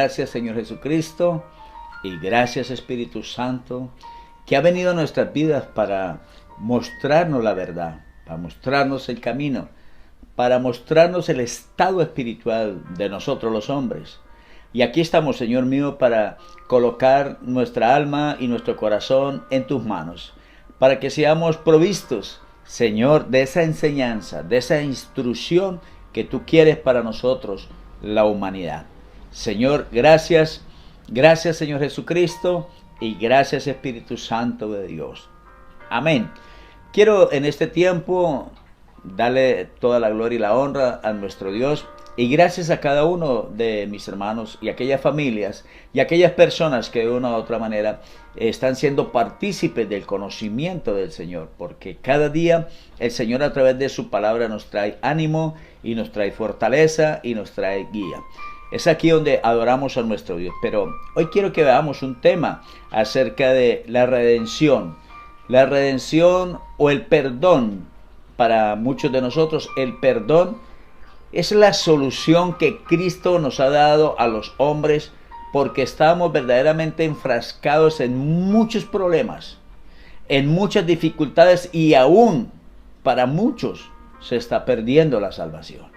gracias Señor Jesucristo y gracias Espíritu Santo que ha venido a nuestras vidas para mostrarnos la verdad, para mostrarnos el camino, para mostrarnos el estado espiritual de nosotros los hombres. Y aquí estamos, Señor mío, para colocar nuestra alma y nuestro corazón en tus manos, para que seamos provistos, Señor, de esa enseñanza, de esa instrucción que tú quieres para nosotros, la humanidad. Señor, gracias, gracias Señor Jesucristo y gracias Espíritu Santo de Dios. Amén. Quiero en este tiempo darle toda la gloria y la honra a nuestro Dios y gracias a cada uno de mis hermanos y aquellas familias y aquellas personas que de una u otra manera están siendo partícipes del conocimiento del Señor, porque cada día el Señor a través de su palabra nos trae ánimo y nos trae fortaleza y nos trae guía. Es aquí donde adoramos a nuestro Dios, pero hoy quiero que veamos un tema acerca de la redención o el perdón. Para muchos de nosotros el perdón es la solución que Cristo nos ha dado a los hombres porque estamos verdaderamente enfrascados en muchos problemas, en muchas dificultades y aún para muchos se está perdiendo la salvación.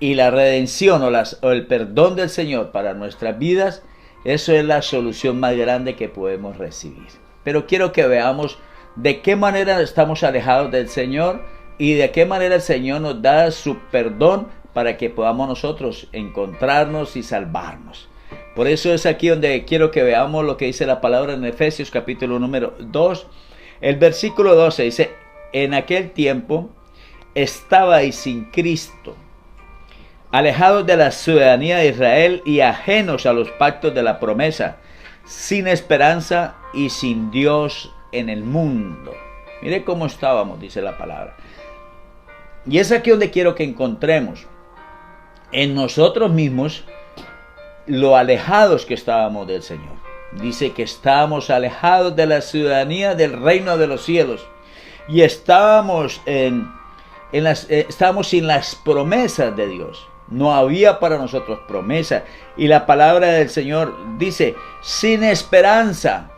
Y la redención o el perdón del Señor para nuestras vidas, eso es la solución más grande que podemos recibir. Pero quiero que veamos de qué manera estamos alejados del Señor y de qué manera el Señor nos da su perdón para que podamos nosotros encontrarnos y salvarnos. Por eso es aquí donde quiero que veamos lo que dice la palabra en Efesios capítulo número 2. El versículo 12 dice: en aquel tiempo estabais sin Cristo, alejados de la ciudadanía de Israel y ajenos a los pactos de la promesa, sin esperanza y sin Dios en el mundo. Mire cómo estábamos, dice la palabra. Y es aquí donde quiero que encontremos en nosotros mismos lo alejados que estábamos del Señor. Dice que estábamos alejados de la ciudadanía del reino de los cielos y estábamos sin las promesas de Dios. No había para nosotros promesa. Y la palabra del Señor dice: sin esperanza,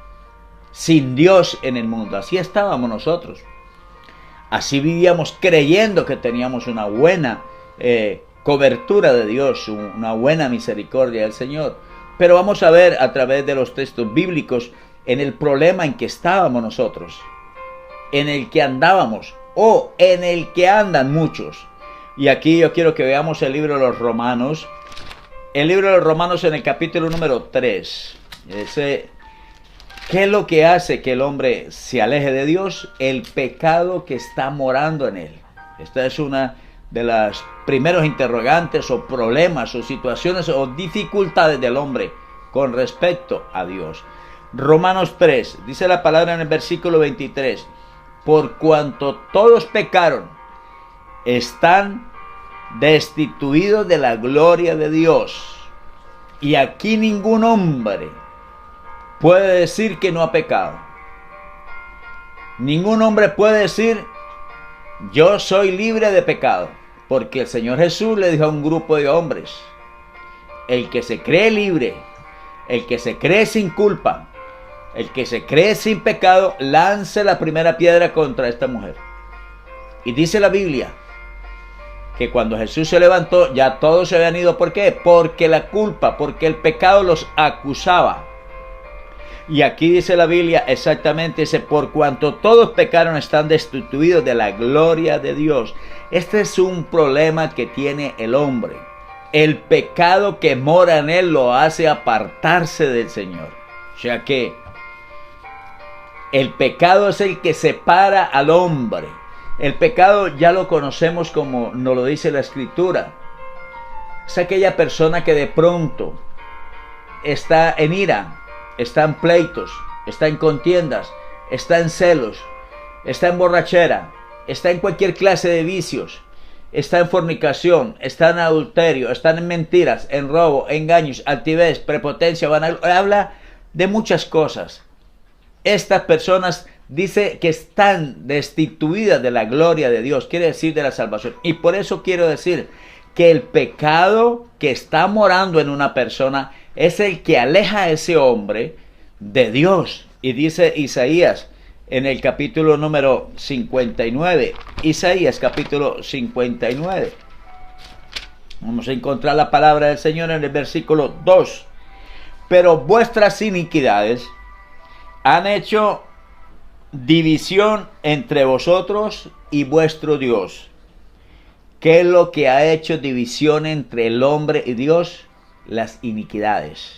sin Dios en el mundo. Así estábamos nosotros. Así vivíamos creyendo que teníamos una buena cobertura de Dios, una buena misericordia del Señor. Pero vamos a ver a través de los textos bíblicos en el problema en que estábamos nosotros, en el que andábamos o en el que andan muchos. Y aquí yo quiero que veamos el libro de los Romanos. El libro de los Romanos en el capítulo número 3. ¿Qué es lo que hace que el hombre se aleje de Dios? El pecado que está morando en él. Esta es una de las primeros interrogantes o problemas o situaciones o dificultades del hombre con respecto a Dios. Romanos 3, dice la palabra en el versículo 23. Por cuanto todos pecaron, están destituidos de la gloria de Dios. Y aquí ningún hombre puede decir que no ha pecado. Ningún hombre puede decir: yo soy libre de pecado. Porque el Señor Jesús le dijo a un grupo de hombres: el que se cree libre, el que se cree sin culpa, el que se cree sin pecado, lance la primera piedra contra esta mujer. Y dice la Biblia que cuando Jesús se levantó, ya todos se habían ido. ¿Por qué? Porque la culpa, porque el pecado los acusaba. Y aquí dice la Biblia exactamente, dice: por cuanto todos pecaron, están destituidos de la gloria de Dios. Este es un problema que tiene el hombre. El pecado que mora en él lo hace apartarse del Señor. O sea que el pecado es el que separa al hombre. El pecado ya lo conocemos como nos lo dice la Escritura. Es aquella persona que de pronto está en ira, está en pleitos, está en contiendas, está en celos, está en borrachera, está en cualquier clase de vicios, está en fornicación, está en adulterio, está en mentiras, en robo, engaños, altivez, prepotencia, vanagloria. Habla de muchas cosas. Estas personas dice que están destituidas de la gloria de Dios, quiere decir de la salvación. Y por eso quiero decir que el pecado que está morando en una persona es el que aleja a ese hombre de Dios. Y dice Isaías en el capítulo número 59, Isaías capítulo 59. Vamos a encontrar la palabra del Señor en el versículo 2. Pero vuestras iniquidades han hecho división entre vosotros y vuestro Dios. ¿Qué es lo que ha hecho división entre el hombre y Dios? Las iniquidades.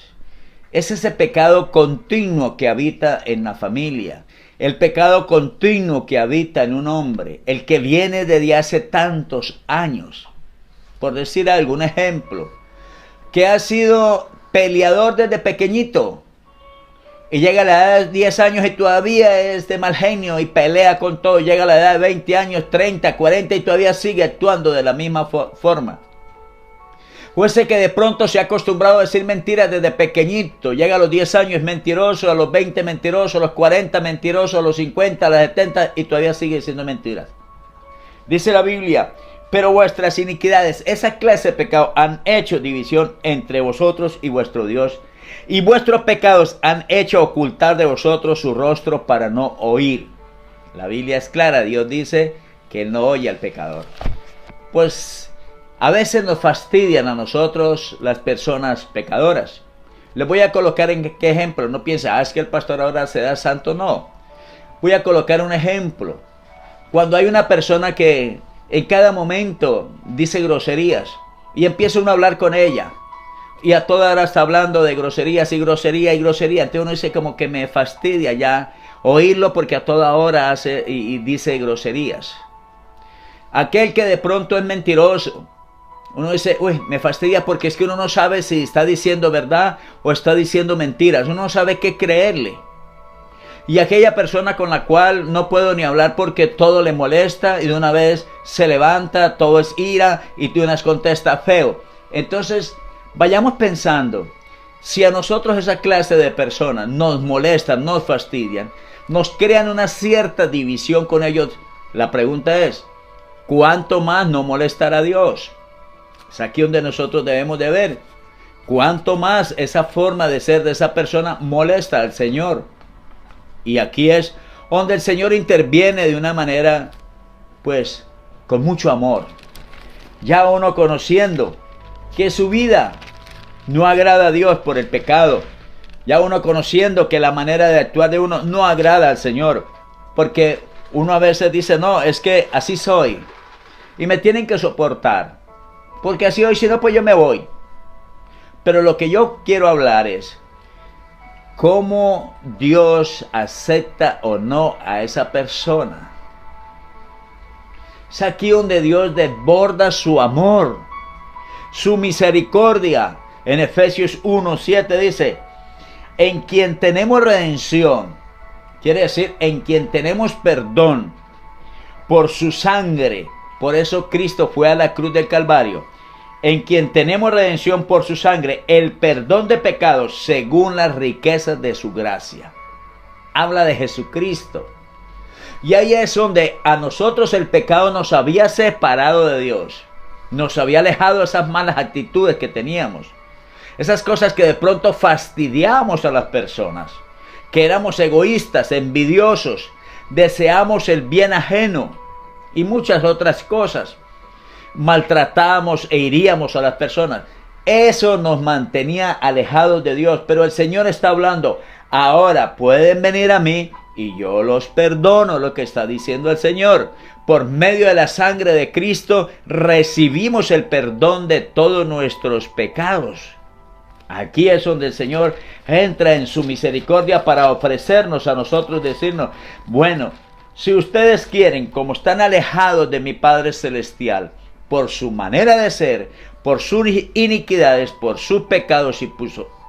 Es ese pecado continuo que habita en la familia. El pecado continuo que habita en un hombre. El que viene desde hace tantos años. Por decir algún ejemplo. Que ha sido peleador desde pequeñito. Y llega a la edad de 10 años y todavía es de mal genio y pelea con todo. Llega a la edad de 20 años, 30, 40 y todavía sigue actuando de la misma forma. O ese que de pronto se ha acostumbrado a decir mentiras desde pequeñito. Llega a los 10 años es mentiroso, a los 20 mentiroso, a los 40 mentiroso, a los 50, a los 70 y todavía sigue diciendo mentiras. Dice la Biblia, pero vuestras iniquidades, esa clase de pecado han hecho división entre vosotros y vuestro Dios. Y vuestros pecados han hecho ocultar de vosotros su rostro para no oír. La Biblia es clara, Dios dice que Él no oye al pecador. Pues a veces nos fastidian a nosotros las personas pecadoras. Les voy a colocar en qué ejemplo. No piensa, es que el pastor ahora se da santo. No. Voy a colocar un ejemplo. Cuando hay una persona que en cada momento dice groserías y empieza uno a hablar con ella. Y a toda hora está hablando de groserías y grosería y grosería. Entonces uno dice como que me fastidia ya oírlo porque a toda hora hace y dice groserías. Aquel que de pronto es mentiroso. Uno dice, uy, me fastidia porque es que uno no sabe si está diciendo verdad o está diciendo mentiras. Uno no sabe qué creerle. Y aquella persona con la cual no puedo ni hablar porque todo le molesta y de una vez se levanta, todo es ira y de una vez contesta feo. Entonces vayamos pensando, si a nosotros esa clase de personas nos molestan, nos fastidian, nos crean una cierta división con ellos, la pregunta es, ¿cuánto más no molestará a Dios? Es aquí donde nosotros debemos de ver, ¿cuánto más esa forma de ser de esa persona molesta al Señor? Y aquí es donde el Señor interviene de una manera, pues, con mucho amor. Ya uno conociendo que su vida no agrada a Dios por el pecado. Ya uno conociendo que la manera de actuar de uno no agrada al Señor. Porque uno a veces dice, no, es que así soy. Y me tienen que soportar. Porque así hoy, si no, pues yo me voy. Pero lo que yo quiero hablar es cómo Dios acepta o no a esa persona. Es aquí donde Dios desborda su amor, su misericordia. En Efesios 1:7 dice, en quien tenemos redención, quiere decir en quien tenemos perdón por su sangre. Por eso Cristo fue a la cruz del Calvario. En quien tenemos redención por su sangre, el perdón de pecados según las riquezas de su gracia. Habla de Jesucristo. Y ahí es donde a nosotros el pecado nos había separado de Dios. Nos había alejado de esas malas actitudes que teníamos. Esas cosas que de pronto fastidiamos a las personas. Que éramos egoístas, envidiosos, deseamos el bien ajeno y muchas otras cosas. Maltratábamos e iríamos a las personas. Eso nos mantenía alejados de Dios. Pero el Señor está hablando, ahora pueden venir a mí y yo los perdono, lo que está diciendo el Señor. Por medio de la sangre de Cristo recibimos el perdón de todos nuestros pecados. Aquí es donde el Señor entra en su misericordia para ofrecernos a nosotros, decirnos, bueno, si ustedes quieren, como están alejados de mi Padre Celestial, por su manera de ser, por sus iniquidades, por sus pecados y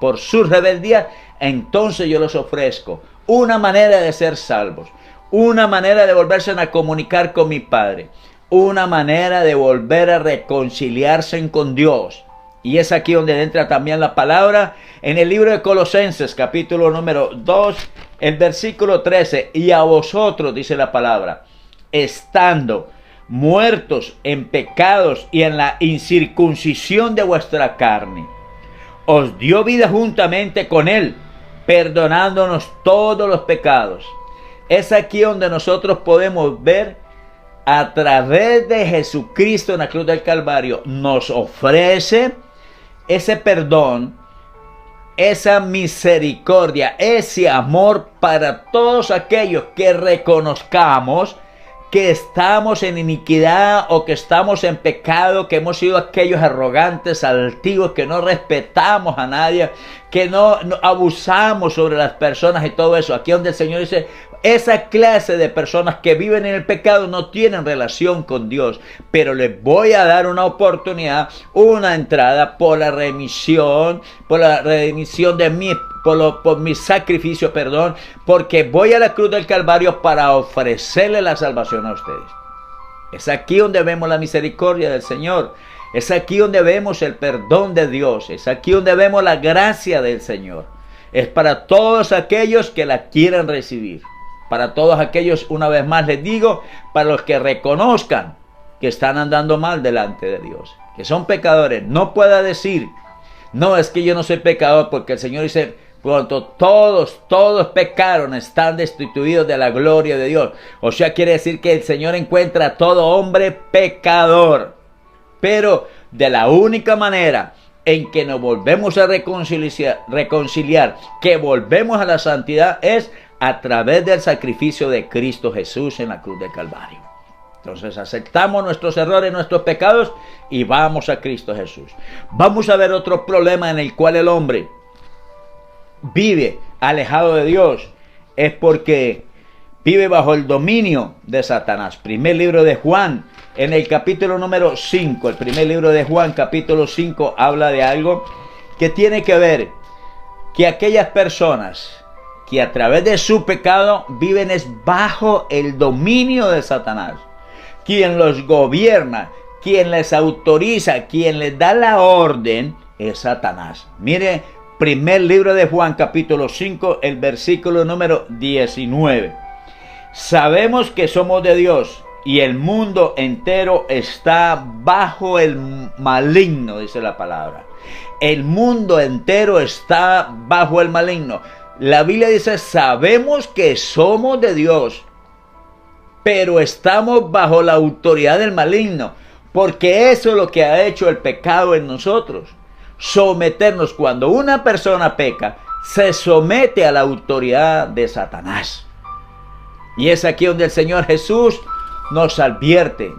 por su rebeldía, entonces yo les ofrezco una manera de ser salvos, una manera de volverse a comunicar con mi Padre, una manera de volver a reconciliarse con Dios. Y es aquí donde entra también la palabra en el libro de Colosenses, capítulo número 2, el versículo 13. Y a vosotros, dice la palabra, estando muertos en pecados y en la incircuncisión de vuestra carne, os dio vida juntamente con Él, perdonándonos todos los pecados. Es aquí donde nosotros podemos ver, a través de Jesucristo en la cruz del Calvario, nos ofrece ese perdón, esa misericordia, ese amor para todos aquellos que reconozcamos que estamos en iniquidad o que estamos en pecado, que hemos sido aquellos arrogantes, altivos, que no respetamos a nadie, que no abusamos sobre las personas y todo eso. Aquí donde el Señor dice, esa clase de personas que viven en el pecado no tienen relación con Dios, pero les voy a dar una oportunidad, una entrada por la remisión de mí, por mi sacrificio, porque voy a la cruz del Calvario para ofrecerle la salvación a ustedes. Es aquí donde vemos la misericordia del Señor. Es aquí donde vemos el perdón de Dios. Es aquí donde vemos la gracia del Señor. Es para todos aquellos que la quieran recibir. Para todos aquellos, una vez más les digo, para los que reconozcan que están andando mal delante de Dios, que son pecadores. No pueda decir, no, es que yo no soy pecador, porque el Señor dice, pronto todos pecaron, están destituidos de la gloria de Dios. O sea, quiere decir que el Señor encuentra a todo hombre pecador. Pero de la única manera en que nos volvemos a reconciliar, que volvemos a la santidad, es a través del sacrificio de Cristo Jesús en la cruz del Calvario. Entonces aceptamos nuestros errores, nuestros pecados y vamos a Cristo Jesús. Vamos a ver otro problema en el cual el hombre vive alejado de Dios. Es porque vive bajo el dominio de Satanás. Primer libro de Juan, en el capítulo número 5. El primer libro de Juan, capítulo 5, habla de algo que tiene que ver que aquellas personas que a través de su pecado viven es bajo el dominio de Satanás. Quien los gobierna, quien les autoriza, quien les da la orden es Satanás. Mire, primer libro de Juan, capítulo 5, el versículo número 19. Sabemos que somos de Dios y el mundo entero está bajo el maligno, dice la palabra. El mundo entero está bajo el maligno. La Biblia dice, sabemos que somos de Dios, pero estamos bajo la autoridad del maligno, porque eso es lo que ha hecho el pecado en nosotros. Someternos. Cuando una persona peca, se somete a la autoridad de Satanás. Y es aquí donde el Señor Jesús nos advierte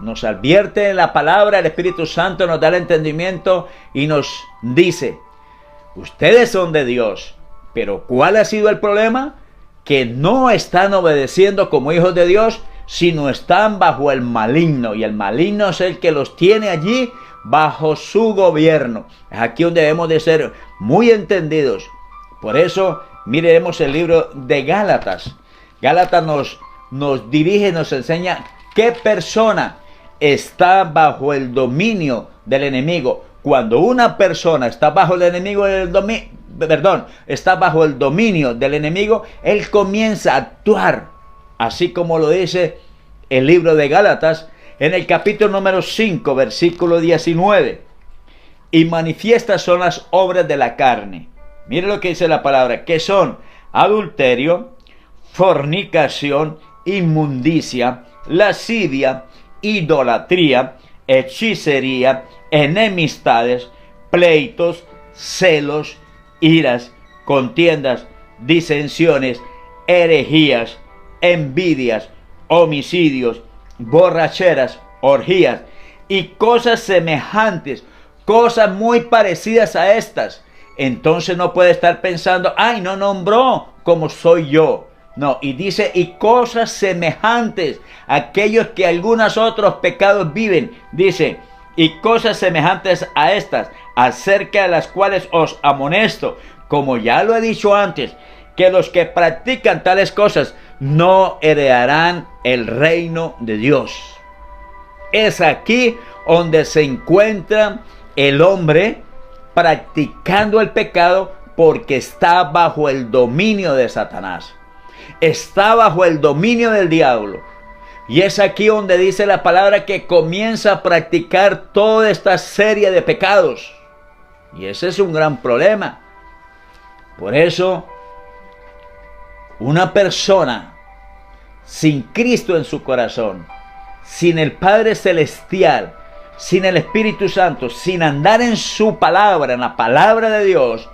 en la palabra. El Espíritu Santo nos da el entendimiento y nos dice, ustedes son de Dios, pero ¿cuál ha sido el problema? Que no están obedeciendo como hijos de Dios, sino están bajo el maligno, y el maligno es el que los tiene allí bajo su gobierno. Es aquí donde debemos de ser muy entendidos. Por eso, miremos el libro de Gálatas. Gálatas nos dirige, nos enseña qué persona está bajo el dominio del enemigo. Cuando una persona está bajo el enemigo está bajo el dominio del enemigo, él comienza a actuar, así como lo dice el libro de Gálatas, en el capítulo número 5, versículo 19. Y manifiestas son las obras de la carne. Mire lo que dice la palabra, que son adulterio, fornicación, inmundicia, lascivia, idolatría, hechicería, enemistades, pleitos, celos, iras, contiendas, disensiones, herejías, envidias, homicidios, borracheras, orgías y cosas semejantes, cosas muy parecidas a estas. Entonces no puede estar pensando, ay, no nombró como soy yo. No, y dice, y cosas semejantes, aquellos que algunos otros pecados viven, dice, y cosas semejantes a estas, acerca de las cuales os amonesto, como ya lo he dicho antes, que los que practican tales cosas no heredarán el reino de Dios. Es aquí donde se encuentra el hombre practicando el pecado, porque está bajo el dominio de Satanás. Está bajo el dominio del diablo. Y es aquí donde dice la palabra que comienza a practicar toda esta serie de pecados. Y ese es un gran problema. Por eso, una persona sin Cristo en su corazón, sin el Padre Celestial, sin el Espíritu Santo, sin andar en su palabra, en la palabra de Dios,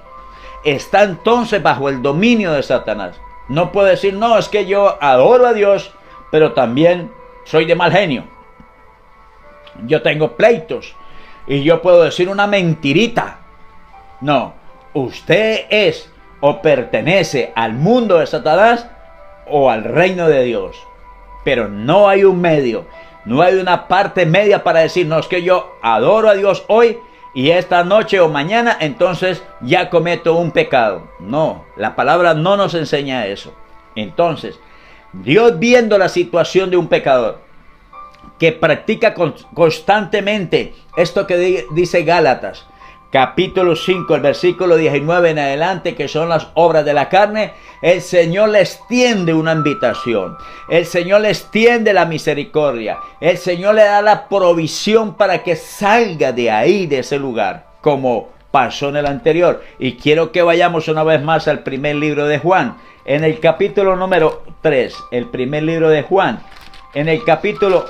está entonces bajo el dominio de Satanás. No puede decir, no, es que yo adoro a Dios, pero también soy de mal genio. Yo tengo pleitos y yo puedo decir una mentirita. No, usted es o pertenece al mundo de Satanás o al reino de Dios. Pero no hay un medio, no hay una parte media para decir, no, es que yo adoro a Dios hoy y esta noche o mañana entonces ya cometo un pecado. No, la palabra no nos enseña eso. Entonces, Dios, viendo la situación de un pecador que practica constantemente esto que dice Gálatas, capítulo 5, el versículo 19 en adelante, que son las obras de la carne, el Señor le extiende una invitación. El Señor le extiende la misericordia. El Señor le da la provisión para que salga de ahí, de ese lugar, como pasó en el anterior. Y quiero que vayamos una vez más al primer libro de Juan, en el capítulo número 3, el primer libro de Juan, en el capítulo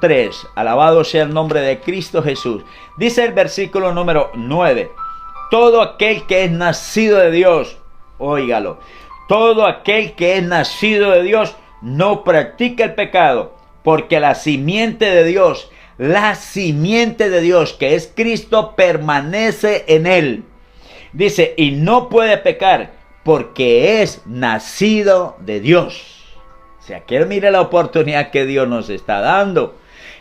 3, alabado sea el nombre de Cristo Jesús. Dice el versículo número 9, todo aquel que es nacido de Dios, óigalo, todo aquel que es nacido de Dios no practica el pecado, porque la simiente de Dios, que es Cristo, permanece en él. Dice, y no puede pecar, porque es nacido de Dios. O sea, que mire la oportunidad que Dios nos está dando.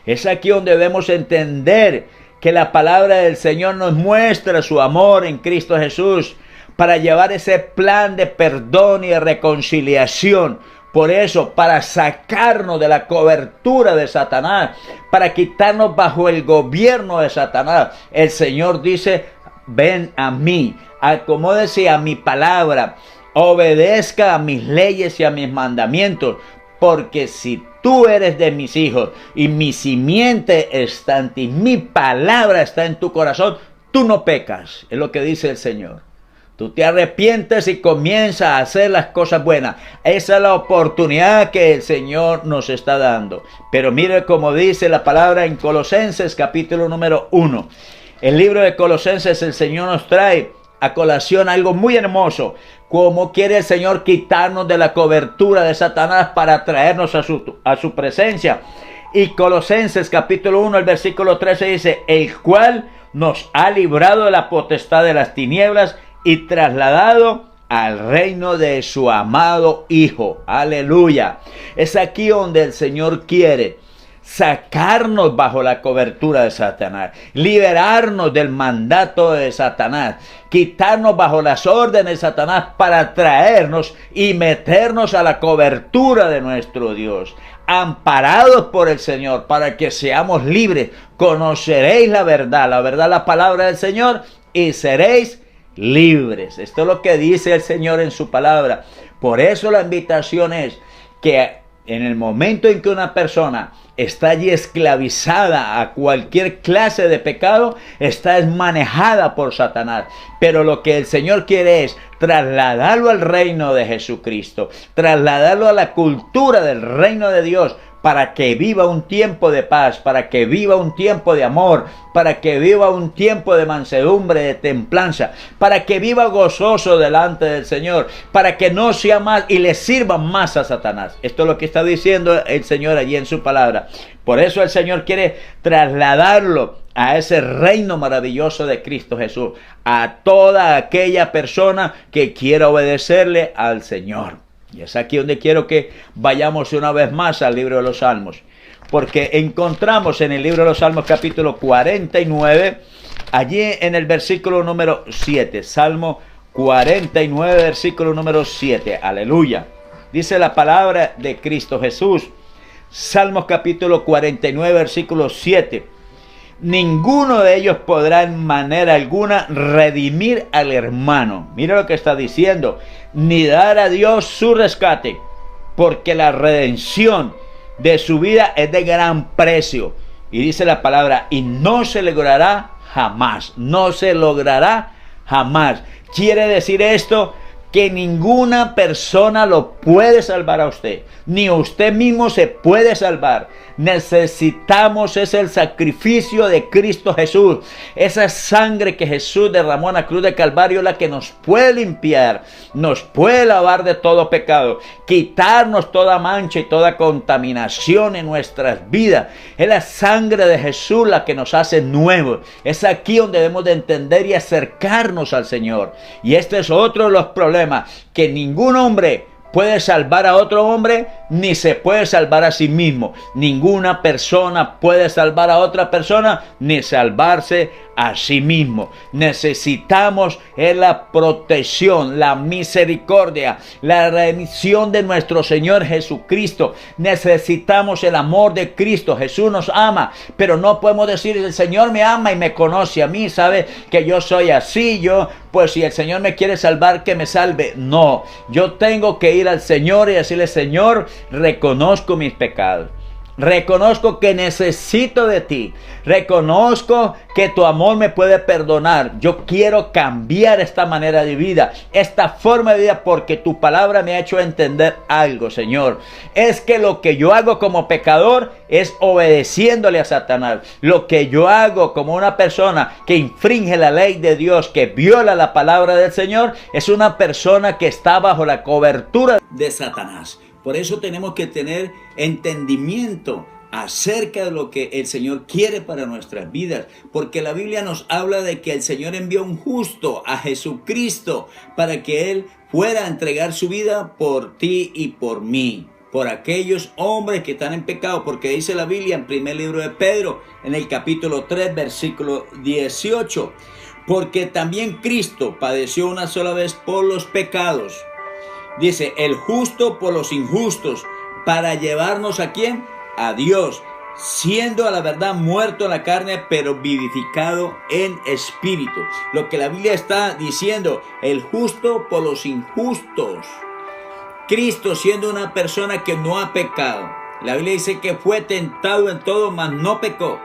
Es aquí donde debemos entender que la palabra del Señor nos muestra su amor en Cristo Jesús para llevar ese plan de perdón y de reconciliación. Por eso, para sacarnos de la cobertura de Satanás, para quitarnos bajo el gobierno de Satanás, el Señor dice, ven a mí, acomódese a mi palabra, obedezca a mis leyes y a mis mandamientos, porque si tú eres de mis hijos y mi simiente está en ti, mi palabra está en tu corazón, tú no pecas, es lo que dice el Señor. Tú te arrepientes y comienzas a hacer las cosas buenas. Esa es la oportunidad que el Señor nos está dando. Pero mire cómo dice la palabra en Colosenses capítulo número 1. El libro de Colosenses, el Señor nos trae a colación algo muy hermoso. Cómo quiere el Señor quitarnos de la cobertura de Satanás para traernos a su presencia. Y Colosenses capítulo 1, el versículo 13 dice, el cual nos ha librado de la potestad de las tinieblas y trasladado al reino de su amado Hijo. Aleluya. Es aquí donde el Señor quiere sacarnos bajo la cobertura de Satanás, liberarnos del mandato de Satanás, quitarnos bajo las órdenes de Satanás para traernos y meternos a la cobertura de nuestro Dios, amparados por el Señor, para que seamos libres. Conoceréis la verdad, la palabra del Señor, y seréis libres. Esto es lo que dice el Señor en su palabra. Por eso la invitación es que en el momento en que una persona está allí esclavizada a cualquier clase de pecado, está manejada por Satanás. Pero lo que el Señor quiere es trasladarlo al reino de Jesucristo, trasladarlo a la cultura del reino de Dios, para que viva un tiempo de paz, para que viva un tiempo de amor, para que viva un tiempo de mansedumbre, de templanza, para que viva gozoso delante del Señor, para que no sea más y le sirva más a Satanás. Esto es lo que está diciendo el Señor allí en su palabra. Por eso el Señor quiere trasladarlo a ese reino maravilloso de Cristo Jesús, a toda aquella persona que quiera obedecerle al Señor. Y es aquí donde quiero que vayamos una vez más al libro de los Salmos. Porque encontramos en el libro de los Salmos capítulo 49, allí en el versículo número 7. Salmo 49, versículo número 7. Aleluya. Dice la palabra de Cristo Jesús. Salmos capítulo 49, versículo 7. Ninguno de ellos podrá en manera alguna redimir al hermano. Mira lo que está diciendo. Ni dar a Dios su rescate. Porque la redención de su vida es de gran precio. Y dice la palabra, y no se logrará jamás. No se logrará jamás. Quiere decir esto que ninguna persona lo puede salvar a usted. Ni usted mismo se puede salvar. Necesitamos es el sacrificio de Cristo Jesús. Esa sangre que Jesús derramó en la cruz de Calvario, la que nos puede limpiar, nos puede lavar de todo pecado, quitarnos toda mancha y toda contaminación en nuestras vidas. Es la sangre de Jesús la que nos hace nuevos. Es aquí donde debemos de entender y acercarnos al Señor. Y este es otro de los problemas, que ningún hombre puede salvar a otro hombre, ni se puede salvar a sí mismo. Ninguna persona puede salvar a otra persona, ni salvarse a sí mismo. Necesitamos la protección, la misericordia, la remisión de nuestro Señor Jesucristo. Necesitamos el amor de Cristo. Jesús nos ama, pero no podemos decir, el Señor me ama y me conoce a mí, sabe que yo soy así, pues si el Señor me quiere salvar, que me salve. No, yo tengo que ir al Señor y decirle, Señor, reconozco mis pecados. Reconozco que necesito de ti. Reconozco que tu amor me puede perdonar. Yo quiero cambiar esta manera de vida, esta forma de vida, porque tu palabra me ha hecho entender algo, Señor. Es que lo que yo hago como pecador es obedeciéndole a Satanás. Lo que yo hago como una persona que infringe la ley de Dios, que viola la palabra del Señor, es una persona que está bajo la cobertura de Satanás. Por eso tenemos que tener entendimiento acerca de lo que el Señor quiere para nuestras vidas. Porque la Biblia nos habla de que el Señor envió un justo, a Jesucristo, para que Él fuera a entregar su vida por ti y por mí. Por aquellos hombres que están en pecado. Porque dice la Biblia en primer libro de Pedro, en el capítulo 3, versículo 18. Porque también Cristo padeció una sola vez por los pecados. Dice, el justo por los injustos, para llevarnos ¿a quién? A Dios, siendo a la verdad muerto en la carne, pero vivificado en espíritu. Lo que la Biblia está diciendo, el justo por los injustos. Cristo siendo una persona que no ha pecado. La Biblia dice que fue tentado en todo, mas no pecó.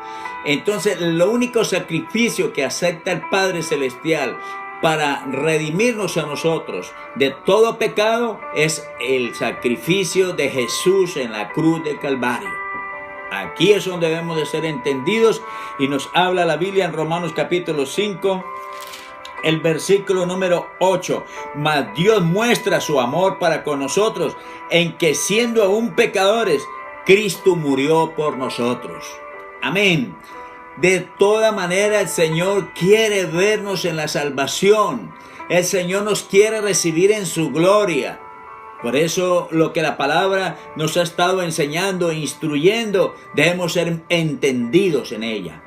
Entonces, el único sacrificio que acepta el Padre Celestial para redimirnos a nosotros de todo pecado es el sacrificio de Jesús en la cruz del Calvario. Aquí es donde debemos de ser entendidos, y nos habla la Biblia en Romanos capítulo 5, el versículo número 8. Mas Dios muestra su amor para con nosotros, en que siendo aún pecadores, Cristo murió por nosotros. Amén. De toda manera el Señor quiere vernos en la salvación. El Señor nos quiere recibir en su gloria. Por eso lo que la palabra nos ha estado enseñando e instruyendo, debemos ser entendidos en ella.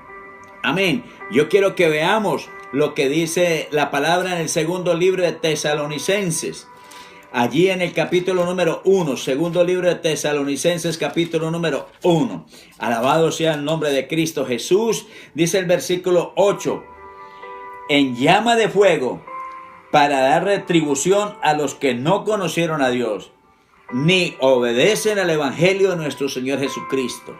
Amén. Yo quiero que veamos lo que dice la palabra en el segundo libro de Tesalonicenses. Allí en el capítulo número 1, segundo libro de Tesalonicenses, capítulo número 1. Alabado sea el nombre de Cristo Jesús. Dice el versículo 8. En llama de fuego, para dar retribución a los que no conocieron a Dios, ni obedecen al evangelio de nuestro Señor Jesucristo,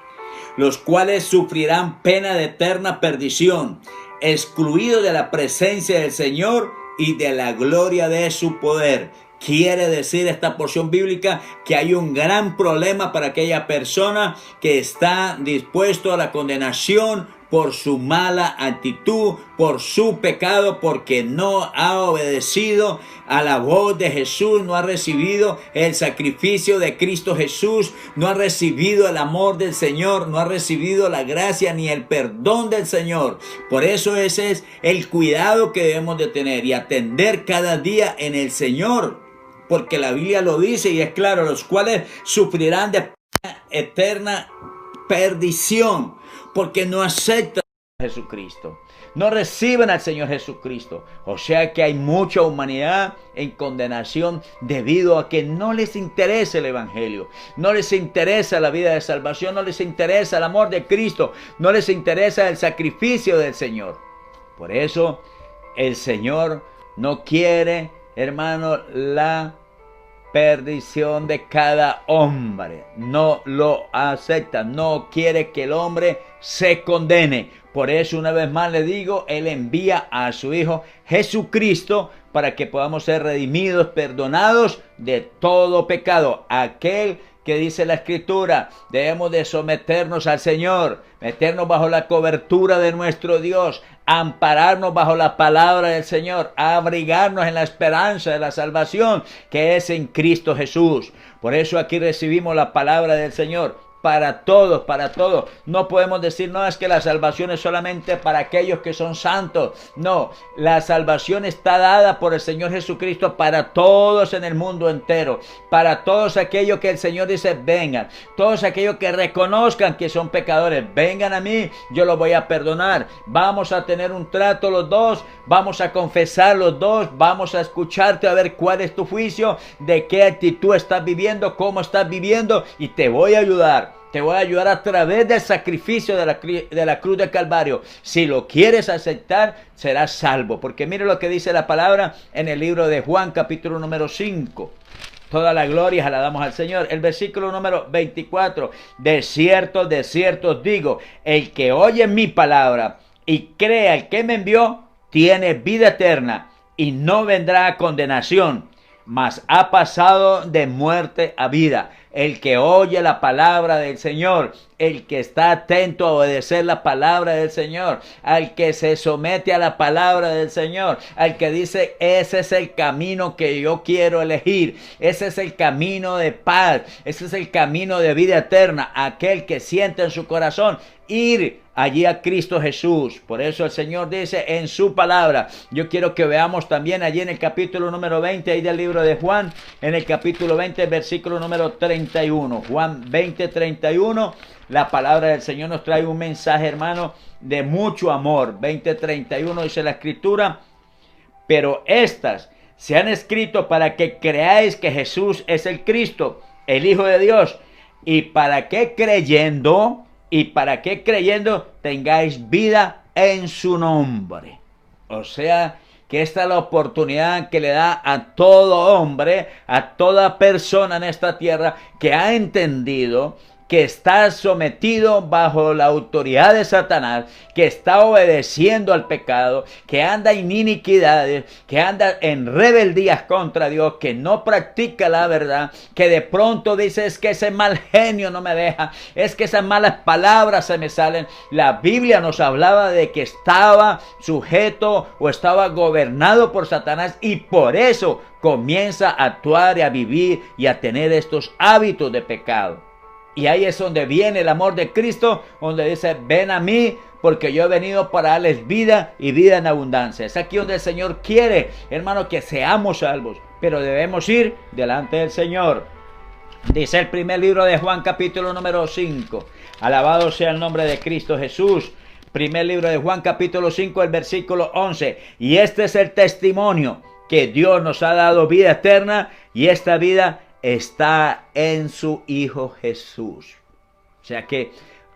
los cuales sufrirán pena de eterna perdición, excluidos de la presencia del Señor y de la gloria de su poder. Quiere decir esta porción bíblica que hay un gran problema para aquella persona que está dispuesto a la condenación por su mala actitud, por su pecado, porque no ha obedecido a la voz de Jesús, no ha recibido el sacrificio de Cristo Jesús, no ha recibido el amor del Señor, no ha recibido la gracia ni el perdón del Señor. Por eso ese es el cuidado que debemos de tener y atender cada día en el Señor. Porque la Biblia lo dice y es claro, los cuales sufrirán de eterna perdición, porque no aceptan a Jesucristo, no reciben al Señor Jesucristo. O sea que hay mucha humanidad en condenación debido a que no les interesa el evangelio, no les interesa la vida de salvación, no les interesa el amor de Cristo, no les interesa el sacrificio del Señor. Por eso el Señor no quiere, hermano, la perdición de cada hombre. No lo acepta, no quiere que el hombre se condene. Por eso, una vez más le digo, Él envía a su Hijo Jesucristo para que podamos ser redimidos, perdonados de todo pecado. Aquel que dice la Escritura, debemos de someternos al Señor, meternos bajo la cobertura de nuestro Dios, ampararnos bajo la palabra del Señor, abrigarnos en la esperanza de la salvación que es en Cristo Jesús. Por eso aquí recibimos la palabra del Señor. Para todos, para todos. No podemos decir, no, es que la salvación es solamente para aquellos que son santos. No, la salvación está dada por el Señor Jesucristo para todos en el mundo entero. Para todos aquellos que el Señor dice, vengan. Todos aquellos que reconozcan que son pecadores, vengan a mí, yo los voy a perdonar. Vamos a tener un trato los dos, vamos a confesar los dos, vamos a escucharte a ver cuál es tu juicio, de qué actitud estás viviendo, cómo estás viviendo, y te voy a ayudar. Te voy a ayudar a través del sacrificio de la cruz del Calvario. Si lo quieres aceptar, serás salvo. Porque mire lo que dice la palabra en el libro de Juan, capítulo número 5. Toda la gloria la damos al Señor. El versículo número 24. De cierto os digo, el que oye mi palabra y crea al que me envió, tiene vida eterna y no vendrá a condenación, mas ha pasado de muerte a vida. El que oye la palabra del Señor, el que está atento a obedecer la palabra del Señor, al que se somete a la palabra del Señor, al que dice, ese es el camino que yo quiero elegir, ese es el camino de paz, ese es el camino de vida eterna, aquel que siente en su corazón ir allí a Cristo Jesús. Por eso el Señor dice en su palabra. Yo quiero que veamos también allí en el capítulo número 20 ahí del libro de Juan, en el capítulo 20, versículo número 31. Juan 20, 31. La palabra del Señor nos trae un mensaje, hermano, de mucho amor. 20, 31 dice la Escritura, pero estas se han escrito para que creáis que Jesús es el Cristo, el Hijo de Dios, y para que creyendo tengáis vida en su nombre. O sea, que esta es la oportunidad que le da a todo hombre, a toda persona en esta tierra que ha entendido que está sometido bajo la autoridad de Satanás, que está obedeciendo al pecado, que anda en iniquidades, que anda en rebeldías contra Dios, que no practica la verdad, que de pronto dice, es que ese mal genio no me deja, es que esas malas palabras se me salen. La Biblia nos hablaba de que estaba sujeto o estaba gobernado por Satanás y por eso comienza a actuar y a vivir y a tener estos hábitos de pecado. Y ahí es donde viene el amor de Cristo, donde dice, ven a mí, porque yo he venido para darles vida y vida en abundancia. Es aquí donde el Señor quiere, hermano, que seamos salvos, pero debemos ir delante del Señor. Dice el primer libro de Juan, capítulo número 5. Alabado sea el nombre de Cristo Jesús. Primer libro de Juan, capítulo 5, el versículo 11. Y este es el testimonio, que Dios nos ha dado vida eterna, y esta vida está en su Hijo Jesús. O sea que,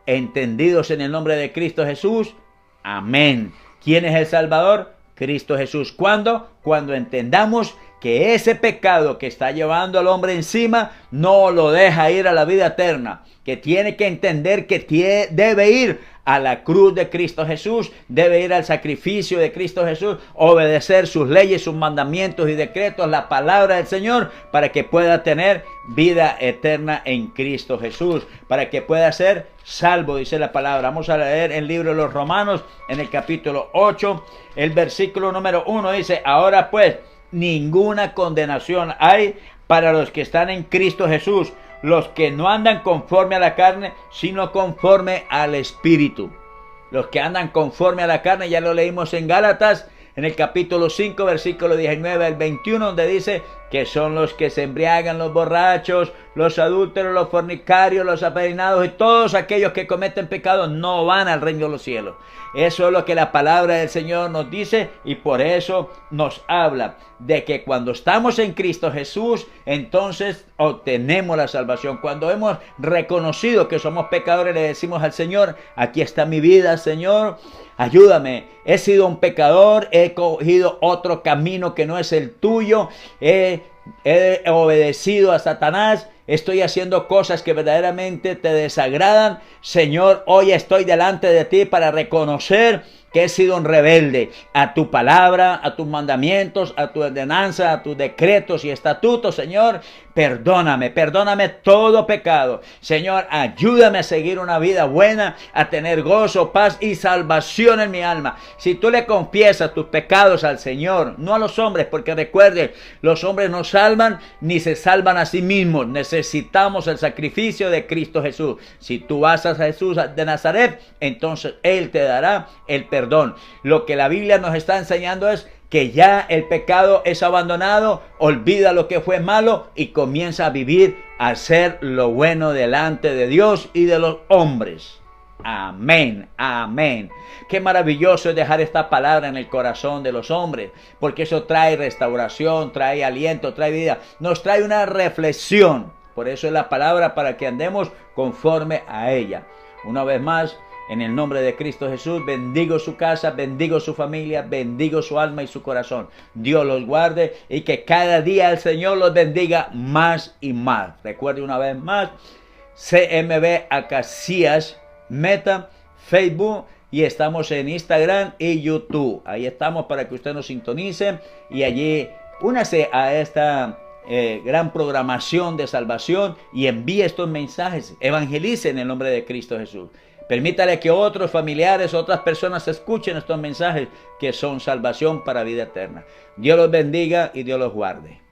entendidos en el nombre de Cristo Jesús, amén. ¿Quién es el Salvador? Cristo Jesús. ¿Cuándo? Cuando entendamos que ese pecado que está llevando al hombre encima no lo deja ir a la vida eterna, que tiene que entender que debe ir a la cruz de Cristo Jesús, debe ir al sacrificio de Cristo Jesús, obedecer sus leyes, sus mandamientos y decretos, la palabra del Señor, para que pueda tener vida eterna en Cristo Jesús, para que pueda ser salvo, dice la palabra. Vamos a leer el libro de los Romanos, en el capítulo 8, el versículo número 1, dice, ahora pues, ninguna condenación hay para los que están en Cristo Jesús, los que no andan conforme a la carne, sino conforme al Espíritu. Los que andan conforme a la carne, ya lo leímos en Gálatas, en el capítulo 5, versículo 19 al 21, donde dice que son los que se embriagan, los borrachos, los adúlteros, los fornicarios, los apereinados y todos aquellos que cometen pecado no van al reino de los cielos. Eso es lo que la palabra del Señor nos dice, y por eso nos habla de que cuando estamos en Cristo Jesús, entonces obtenemos la salvación. Cuando hemos reconocido que somos pecadores, le decimos al Señor, aquí está mi vida, Señor, ayúdame, he sido un pecador, he cogido otro camino que no es el tuyo, he he obedecido a Satanás, estoy haciendo cosas que verdaderamente te desagradan. Señor, hoy estoy delante de ti para reconocer que he sido un rebelde a tu palabra, a tus mandamientos, a tu ordenanza, a tus decretos y estatutos. Señor, perdóname todo pecado. Señor, ayúdame a seguir una vida buena, a tener gozo, paz y salvación en mi alma. Si tú le confiesas tus pecados al Señor, no a los hombres, porque recuerde, los hombres no salvan ni se salvan a sí mismos. Necesitamos el sacrificio de Cristo Jesús. Si tú vas a Jesús de Nazaret, entonces Él te dará el perdón. Lo que la Biblia nos está enseñando es que ya el pecado es abandonado, olvida lo que fue malo y comienza a vivir, a hacer lo bueno delante de Dios y de los hombres. Amén, amén. Qué maravilloso es dejar esta palabra en el corazón de los hombres, porque eso trae restauración, trae aliento, trae vida, nos trae una reflexión. Por eso es la palabra, para que andemos conforme a ella. Una vez más, en el nombre de Cristo Jesús, bendigo su casa, bendigo su familia, bendigo su alma y su corazón. Dios los guarde y que cada día el Señor los bendiga más y más. Recuerde una vez más, CMB Acacias Meta, Facebook, y estamos en Instagram y YouTube. Ahí estamos para que usted nos sintonice y allí únase a esta gran programación de salvación y envíe estos mensajes. Evangelice en el nombre de Cristo Jesús. Permítale que otros familiares, otras personas escuchen estos mensajes que son salvación para vida eterna. Dios los bendiga y Dios los guarde.